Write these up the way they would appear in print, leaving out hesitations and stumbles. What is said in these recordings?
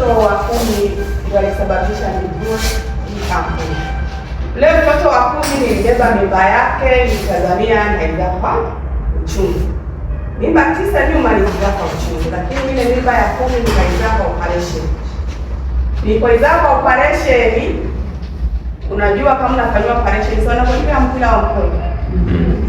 mtoto wa 10 ndio alisababisha nijue hii kampuni. Leo mtoto wa 10 nilibeba mimba yake, nitazamia naenda kwa uchungu. Mimba 9 nyuma nilizaa kwa uchungu, lakini ile mimba ya 10 nikaizaa kwa operation. Nilipoizaa kwa operation, unajua kama unafanywa operation sana kwa mpira wa mkojo.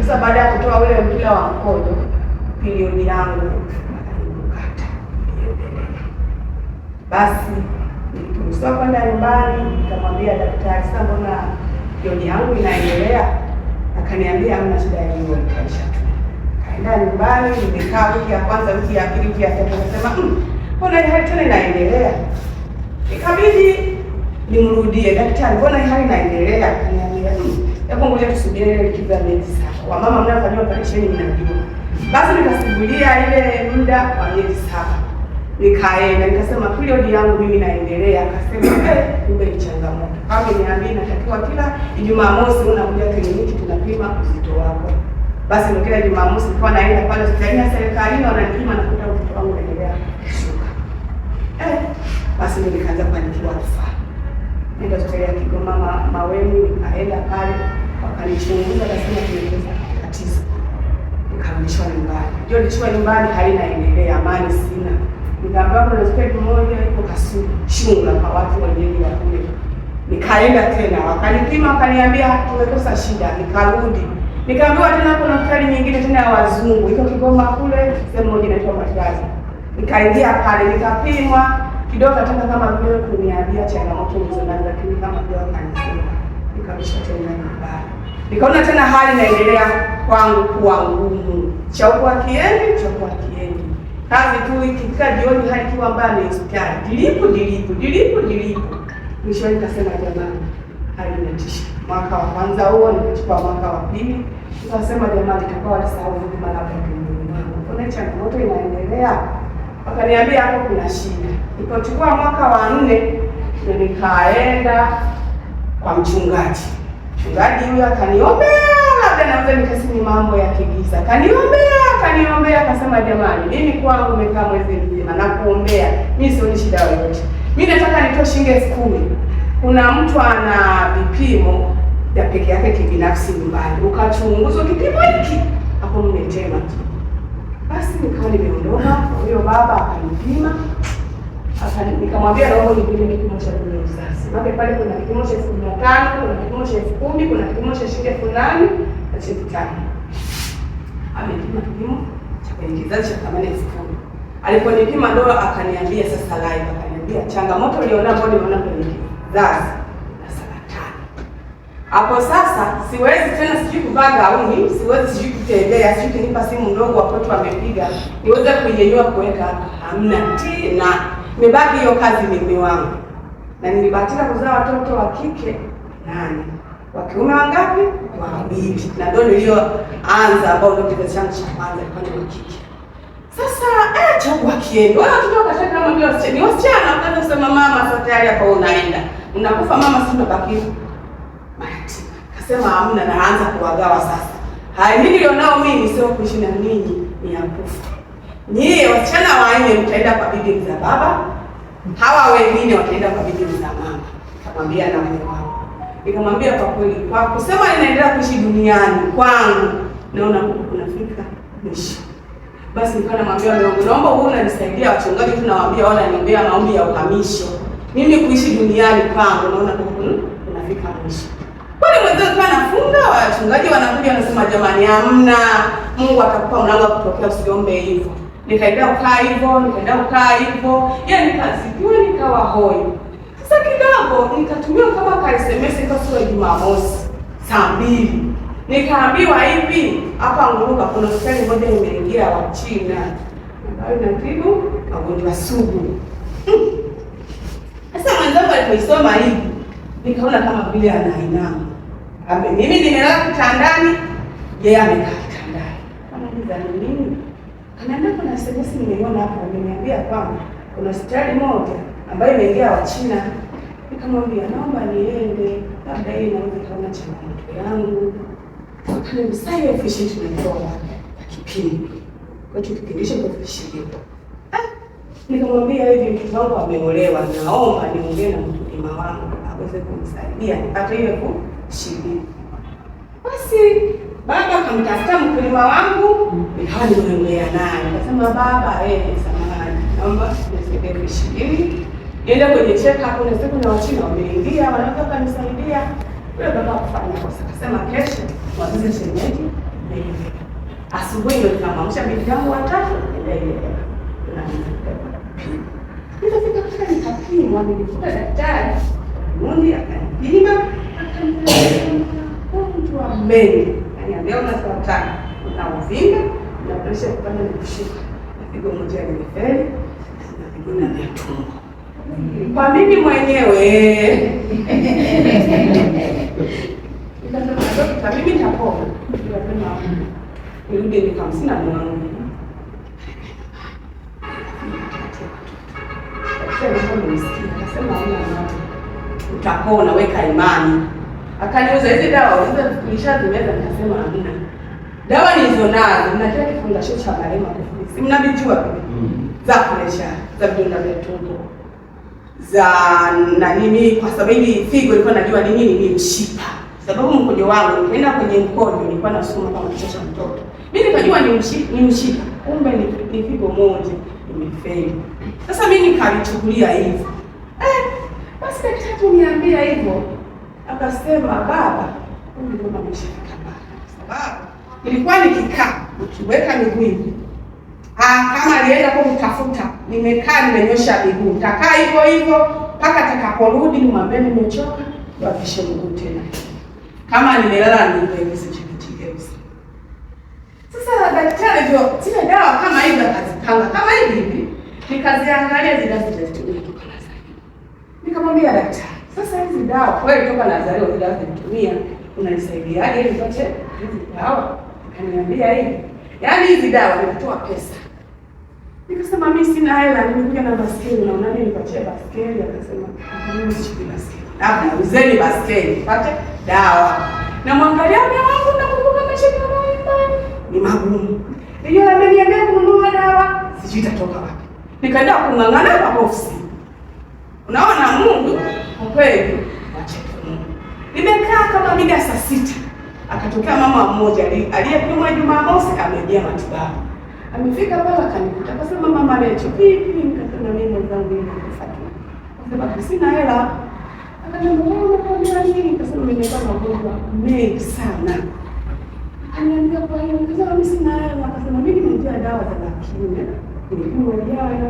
Sasa baada ya kutoa ule mpira wa mkojo, period yangu ikakata. Basi nilipokuwa kwenda nyumbani, nikamwambia daktari, sasa mbona period yangu inaendelea? Akaniambia hamna shida hiyo, itaisha tu. Kaenda nyumbani, nimekaa wiki ya kwanza, wiki ya pili, wiki ya tatu, nasema mbona hali tena inaendelea? Ikabidi nimrudie daktari, mbona hali inaendelea? Akaniambia hebu ngoja tusubiri ile likizo ya miezi 7. Kwa mama mnafanywa operation mnajua. Basi nikasubiria ile muda wa miezi 7. Nikaenda nikasema period yangu mimi naendelea. Akasema kumbe ni changamoto. Kama niambia natakiwa kila Jumamosi unakuja kliniki tunapima uzito wako. Basi ndio kila Jumamosi kwa naenda pale hospitali ya serikali wananipima na kukuta uzito wangu unaendelea kushuka. Basi ndio nikaanza kuandikiwa rufaa. Nenda hospitali ya Kigoma Maweni, nikaenda pale wakanichunguza, nasema tumeeleza tatizo. Nikarudishwa nyumbani. Ndio nilichukua nyumbani, hali inaendelea, amani sina. Nikaambiwa kuna hospitali moja iko Kasulu, Shunga kwa watu wenyewe wa kule. Nikaenda tena, wakanipima, wakaniambia tumekosa shida. Nikarudi. Nikaambiwa tena kuna hospitali nyingine tena ya wazungu, iko Kigoma kule, sehemu moja inaitwa Matiazi. Nikaingia pale, nikapimwa. Kidogo tena kama vile kuniambia changamoto nilizonazo, lakini kama vile wakanisema, nikabisha tena nyumbani. Nikaona tena hali inaendelea kwangu kuwa ngumu. Chakua kiendi. Kazi tu ikifika jioni hali kiwa mbaya ni hospitali. Dilipu. Mwisho nikasema jamani, hali inatisha. Mwaka wa kwanza huo nikachukua mwaka wa pili. Nikasema jamani, itakuwa nisahau huduma labda kimwili wangu. Kuna changamoto inaendelea. Wakaniambia hapo kuna shida. Nilipochukua mwaka wa 4 ndio nikaenda kwa mchungaji. Mchungaji huyo akaniombea, labda naweza nikasema mambo ya kigiza. Kaniombea akasema jamani, mimi kwangu nimekaa mwezi mzima na kuombea. Mimi sioni shida yoyote. Mimi nataka nitoe shilingi 10,000. Kuna mtu ana vipimo ya peke yake kibinafsi nyumbani. Ukachunguza kipimo hiki, hapo mmetema. Basi nikawa nimeondoka, huyo baba akanipima. Nikamwambia naomba nipime kipimo cha uzazi. Maana pale kuna kipimo cha 15,000, kuna kipimo cha 10,000, kuna kipimo cha shilingi 8,000 na cha 5,000. Amepima kipimo cha kwenye kizazi cha 8,000. Aliponipima ndo akaniambia sasa live, akaniambia changamoto uliona ambayo nimeona kwenye kizazi na saratani. Hapo sasa siwezi tena sijui kuvaa gauni, siwezi sijui kutembea, sijui kunipa simu ndogo watoto wamepiga, niweze kuinyanyua kuweka hapa. Hamna tena. Nimebaki hiyo kazi mimi wangu. Na nilibahatika kuzaa watoto wa kike 8. Wa kiume wangapi? 2. Na ndio nilioanza ambao ndio kizazi changu cha kwanza kwa wa kike. Sasa chakua kiendo. Wao watoto wakashaka kama ndio ni wasichana, wakaanza kusema mama sasa tayari hapa unaenda. Unakufa mama, si tunabaki mayatima. Akasema hamna, na naanza kuwagawa sasa. Haya nilionao mimi sio kuishi na ninyi, ni ya kufa. Nyie wasichana wanne mtaenda kwa bibi za baba, hawa wengine wataenda kwa bibi za mama. Nikamwambia na wale wao. Nikamwambia kwa kweli, kwa kusema ninaendelea kuishi duniani kwangu, naona huko kunafika mwisho. Basi nikawa namwambia Mungu, naomba wewe unanisaidia, wachungaji tunawaambia wala niombea maombi ya uhamisho. Mimi kuishi duniani kwangu naona huko kunafika mwisho. Kwani mwenzangu kana nafunga, wachungaji wanakuja wanasema jamani hamna, Mungu atakupa mlango wa kutokea, usiombe hivyo. Nikaenda ukaa hivyo, yaani nikazidiwa nikawa hoi. Sasa kidogo nikatumia kama ka SMS kwa Jumamosi saa 2. Nikaambiwa hivi, hapa Nguruka kuna hospitali moja imeingia wa China ambayo inatibu magonjwa sugu. Sasa mwenzangu alipoisoma hivi, nikaona kama vile anainama. Mimi nimelala kitandani, yeye amekaa kitandani. Anauliza nini? Anaenda kuna SMS nimeiona hapo, ameniambia kwamba kuna hospitali moja ambayo imeingia wa China. Nikamwambia naomba niende, labda yeye anaweza kaona changamoto yangu. Akaniambia efficient tunatoa kipimo. Kwa hiyo kipindisho kwa efficient. Nikamwambia hivi, mtoto wangu ameolewa, naomba niongee na mkulima wangu aweze kunisaidia nipate ile shilingi. Basi baba akamtafuta mkulima wangu, nikawa nimeongea naye. Nikasema baba, samahani, naomba nisaidie shilingi. Nienda kwenye check hapo, na siku na wachina wameingia, wanataka kunisaidia. Yule baba kufanya kosa, akasema kesho waagize shemeji ndio. Asubuhi ndio tunamwamsha bibi yangu watatu ndio ile. Nilifika katika nikapimwa, nilikuta daktari mmoja akanipima, akaniambia ugonjwa mbele. Akaniambia una saratani, una uvimbe, na presha kupanda na kushuka. Pigo moja limefeli, na pigo na tumbo. Kwa mimi mwenyewe nikasema mimi nitapona. Nikasema nirudi nikamsina mwanangu. Akasema utapona, weka imani. Akaniuza hizi dawa, nilishazimeza. Nikasema hamna. Dawa nilizonazo, mnataka kifungasho cha Marema Coffee. Si mnabijua za presha, za vidonda vya tumbo, za nini, kwa sababu hivi figo ilikuwa najua ni nini, ni mshipa. Sababu mkojo wangu nikaenda kwenye mkojo, nilikuwa nasoma kama kichwa cha mtoto. Mimi nikajua ni mshipa, kumbe ni figo moja imefeli. Sasa mimi nikalichukulia hivyo. Basi daktari niambia hivyo. Akasema baba, huyu ndio ameshafika baba. Sababu nilikuwa nikikaa nikiweka miguu hivi. Kama alienda kwa kutafuta, nimekaa nimenyosha miguu. Nitakaa hivyo hivyo mpaka atakaporudi nimwambie nimechoka, wapishe mguu tena. Kama nimelala niwe sichikigeuza. Sasa daktari ndio zile dawa kama hizo akazipanga kama hivi. Nikaziangalia zile zilizotumia toka Nazareti. Nikamwambia daktari, sasa hizi dawa kweli toka Nazareti zile zilizotumia unanisaidiaje ili nipate hizi dawa? Akaniambia hivi, yaani hizi dawa zinatoa pesa. Nikasema mimi sina hela, nimekuja na baskeli, naona nini nipatie baskeli? Akasema mimi sichukui baskeli. Labda uzeni baskeli nipate dawa. Na mwangalia mume wangu na kumbuka maisha yangu nyumbani ni magumu. Yeye ameniambia kununua dawa, sijui itatoka wapi. Nikaenda kung'ang'ana hapa ofisi. Unaona Mungu kwa kweli acha Mungu. Nimekaa kama mida saa 6. Akatokea mama mmoja aliyepimwa Jumamosi amejia matibabu. Amefika pale akanikuta. Akasema mama Lecho, vipi? Nikasema mimi mwenzangu nikufuatia. Akasema sina hela. Akaniambia unakwambia nini? Nikasema nimepata magonjwa mengi sana. Akaniambia kwa hiyo nikasema mimi sina hela. Akasema mimi nimejia dawa za lakini nilipimwa jana.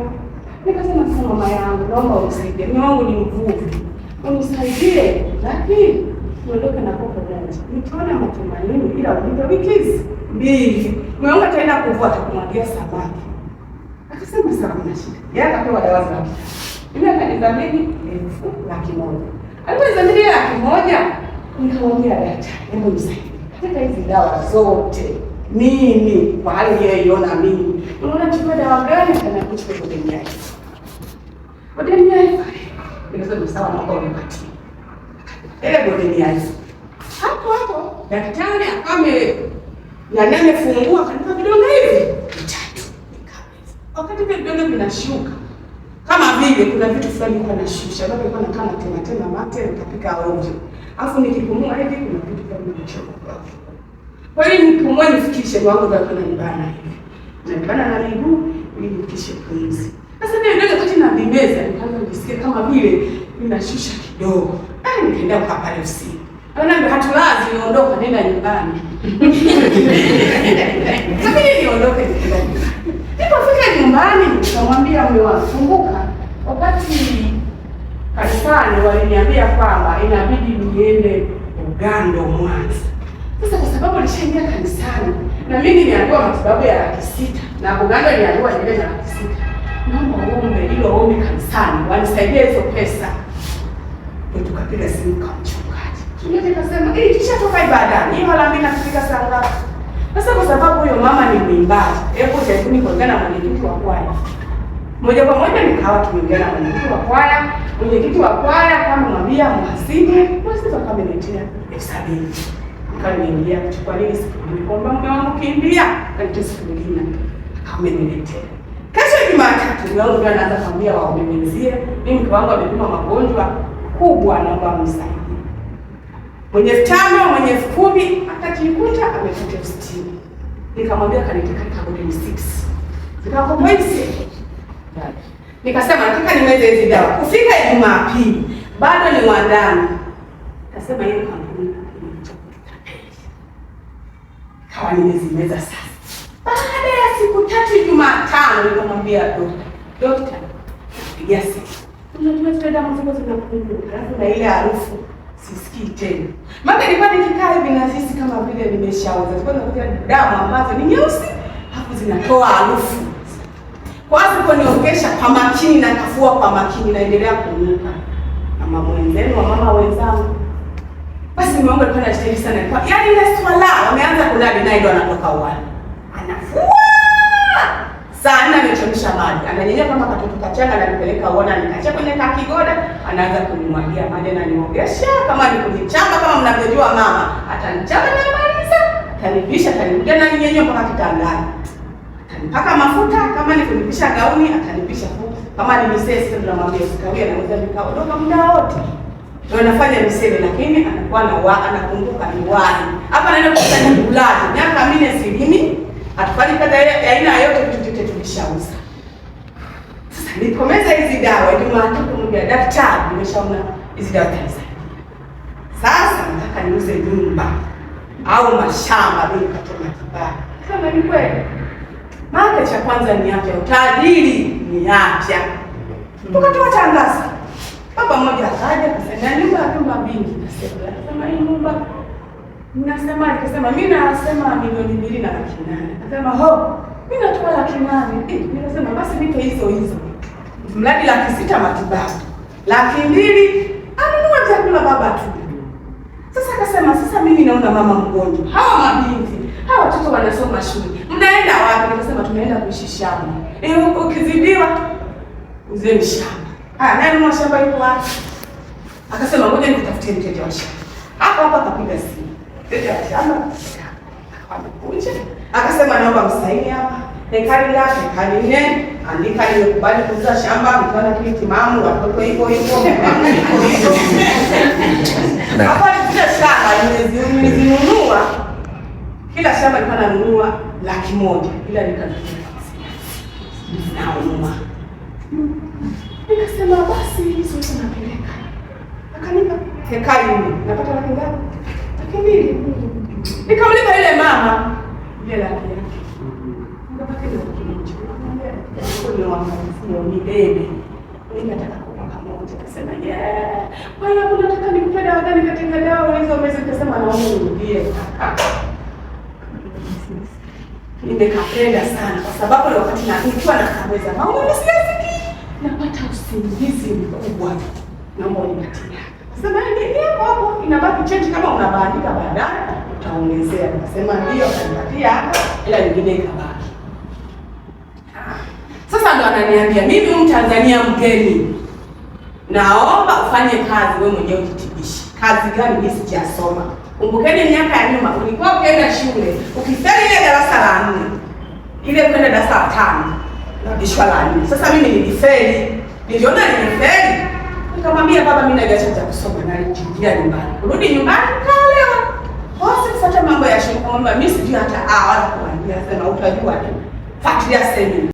Nikasema kwa mama yangu, naomba unisaidie. Mimi wangu ni mvuvi. Unisaidie. Lakini niondoke na kopo moja. Nitaona matumaini ila unipe wiki hizi 2. Mweonga tena kuvua atakumwagia samaki. Akasema sawa na shida. Yeye akapewa dawa za. Mimi akanidhamini 1,00,000. Alipozamilia 1,00,000, nikamwambia daktari, hebu nisaidie. Katika hizi dawa zote mimi kwa hali yeye iona mimi. Unaona chukua dawa gani? Kana kuchukua bodeni yake. Bodeni yake. Nikasema sawa, naomba unipatie. Bodeni yake. Hapo daktari akame na nene fungua kanipa vidonge hivi 3. Wakati vidonge vinashuka kama vile kuna vitu fulani kwa nashusha, bado kwa nakana tena mate nikapika ovyo. Alafu nikipumua hivi kuna vitu kama vichoka. Kwa hiyo nipumue nifikishe wangu ndio kana nibana hivi. Na nibana na miguu ili nifikishe pumzi. Sasa ndio wakati na bimeza nikaanza kujisikia kama vile ninashusha kidogo. Nikaenda kwa pale usiku. Anaambia hatulazi niondoka nenda nyumbani. Sasa niondoke nikaenda nyumbani. Nilipofika nyumbani nikamwambia mume wangu, kumbuka wakati kanisani waliniambia kwamba inabidi niende Ugando Mwanza. Sasa kwa sababu nishaingia kanisani na mimi niliambiwa matibabu ya 600 na Uganda niliambiwa niende na 600. Naomba uombe hilo ombi kanisani wanisaidie hizo pesa. Ndio tukapiga simu kwa mchungaji. Mchungaji akasema, kisha toka ibadani. Hiyo wala mimi nafika saa ngapi? Sasa kwa sababu huyo mama ni mwimbaji, hebu jaribu kuongea na mwenyekiti wa kwaya. Moja kwa moja nikawa tumeongea na mwenyekiti wa kwaya. Mwenyekiti wa kwaya kama mwambia mhasibu, basi tukamletea 70,000. Nikaniambia chukua nini siku niliomba mume wangu kimbia, kanitoa siku nyingine. Akameniletea. Kesho Jumatatu mume wangu ndio anaanza kumwambia waombezie. Mimi mke wangu amepima magonjwa kubwa, naomba msaidie. Mwenye 5,000, mwenye 10,000, akajikuta amepata 60. Nikamwambia kaniteka kabodi 6. Nikakomboisi. Nikasema nataka nimeze hizi dawa. Kufika Jumapili bado ni wandani. Nikasema hiyo kampuni kawa nimezimeza sasa. Baada ya siku 3 Jumatano nikamwambia dokta, pigia simu. Unajua zile damu ziko zinapungua, alafu na ile harufu sisikii tena. Maana nilikuwa nikikaa hivi na sisi kama vile nimeshaoza. Zilikuwa zinakuja damu ambazo ni nyeusi, hapo zinatoa harufu. Kwanza kuniongesha kwa makini na kafua kwa makini, naendelea kunuka. Mama mwenzenu, mama wenzangu. Basi nimeomba kwa najitahidi sana. Kwa yaani ile swala wameanza kunadi naye ndo anatoka uani. Anafua. Sana amechemsha maji. Ananyenya kama katoto kachanga na nipeleka uona nikacha kwenye kakigoda, anaanza kunimwagia maji na niogesha kama ni kunichamba kama mnavyojua mama. Atanichamba na maliza, atanipisha, atanirudia na ninyenyo mpaka kitandani. Mpaka mafuta kama ni kunipisha gauni atanipisha fupi. Kama ni misese ndio namwambia usikawia na ngoja nikaondoka muda wote. Ndio anafanya misele lakini anakuwa na anakumbuka ni wahi. Hapa naenda kusanya bulati. Miaka 4 hatufanyi kazi ya aina yote, vitu vyote tulishauza. Sasa nilikomeza hizi dawa Jumatatu kumwambia daktari nimeshaona hizi dawa kanisa. Sasa nataka niuze nyumba au mashamba bila kutoa matibabu. Kama ni kweli. Maana cha kwanza ni afya, utajiri ni afya. Tukatoa tangazo. Baba mmoja akaja akasema nyumba mbili. Nasema hii nyumba mnasema, nikasema mimi nasema milioni 2 na laki 8. Akasema ho, mimi natoa laki 8. Nikasema basi nipe hizo. Mradi laki 6 matibabu. Laki 2 anunua chakula baba tu. Sasa akasema sasa mimi naona mama mgonjwa. Hawa mabinti, hawa watoto wanasoma shule. Mnaenda wapi? Nikasema tunaenda kuishi shamba. Ukizidiwa uzeni shamba. Naye mwa shamba yuko wapi? Akasema ngoja nikutafutie mteja wa shamba. Hapa akapiga simu. Mteja wa shamba akakuja. Akasema naomba msaini hapa. Ekari yake, ekari 4, andika nimekubali kuuza shamba, mkiwa na kile timamu, watoto hivyo. Hapa kila shamba nimezinunua. Kila shamba nilikuwa nanunua laki 1, ila nikanunua. Naunua. Nikasema basi hizo tunapeleka. Akanipa ekari 4. Napata laki ngapi? Laki 2. Nikamlipa ile mama ile laki yake. Nikapata ile laki 1. Ndio ni bebe. Nikataka kupaka moja. Akasema kwa hiyo unataka nikupe dawa gani katika dawa hizo mwezi? Nikasema naomba unirudie. Nimekapenda sana kwa sababu ile wakati nikiwa nakameza maumivu siyasikii, napata usingizi mkubwa. Naomba unipatie. Sasa ni hapo inabaki change, kama unabandika baadaye utaongezea. Nikasema ndio, akanipatia hapa ila nyingine ikabaki. Sasa ndo ananiambia mimi Mtanzania mgeni, naomba ufanye kazi wewe mwenyewe ujitibishe. Kazi gani? Mimi sijasoma. Kumbukeni miaka ya nyuma ulikuwa ukienda shule, ukifeli ile darasa la 4, ile kwenda darasa la 5, unarudishwa la 4. Sasa mimi nilifeli. Niliona nilifeli. Nikamwambia baba mimi naiacha cha kusoma na nikiingia nyumbani. Kurudi nyumbani kaolewa. Basi sasa mambo ya shule kwamba mimi sijui hata wala kuambia, sema utajua tu. Fuatilia semina.